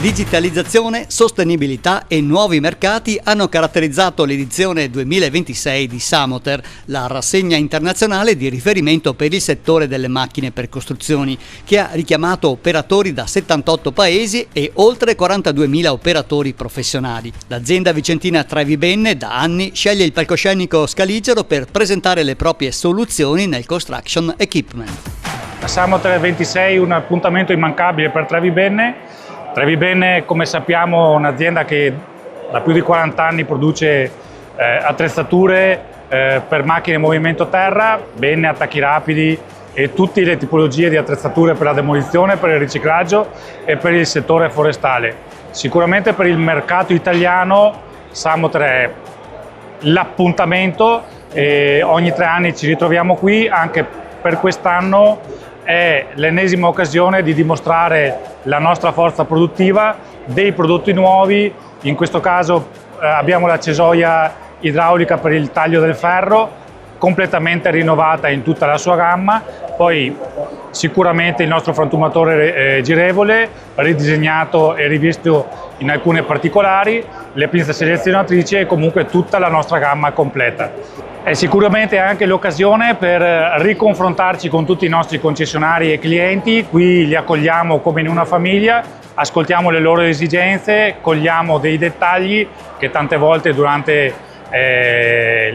Digitalizzazione, sostenibilità e nuovi mercati hanno caratterizzato l'edizione 2026 di Samoter, la rassegna internazionale di riferimento per il settore delle macchine per costruzioni, che ha richiamato operatori da 78 paesi e oltre 42.000 operatori professionali. L'azienda vicentina Trevi Benne da anni sceglie il palcoscenico Scaligero per presentare le proprie soluzioni nel construction equipment. La Samoter 26 è un appuntamento immancabile per Trevi Benne. Trevi Benne, come sappiamo, è un'azienda che da più di 40 anni produce attrezzature per macchine in movimento terra, Benne, attacchi rapidi e tutte le tipologie di attrezzature per la demolizione, per il riciclaggio e per il settore forestale. Sicuramente per il mercato italiano Samoter è l'appuntamento e ogni 3 anni ci ritroviamo qui. Anche per quest'anno è l'ennesima occasione di dimostrare la nostra forza produttiva, dei prodotti nuovi. In questo caso abbiamo la cesoia idraulica per il taglio del ferro, completamente rinnovata in tutta la sua gamma. Poi sicuramente il nostro frantumatore girevole, ridisegnato e rivisto in alcune particolari, le pinze selezionatrici e comunque tutta la nostra gamma completa. È sicuramente anche l'occasione per riconfrontarci con tutti i nostri concessionari e clienti. Qui li accogliamo come in una famiglia, ascoltiamo le loro esigenze, cogliamo dei dettagli che tante volte durante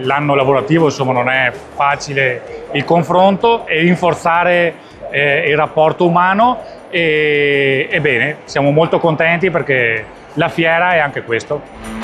l'anno lavorativo non è facile il confronto e rinforzare il rapporto umano. E bene, siamo molto contenti perché la fiera è anche questo.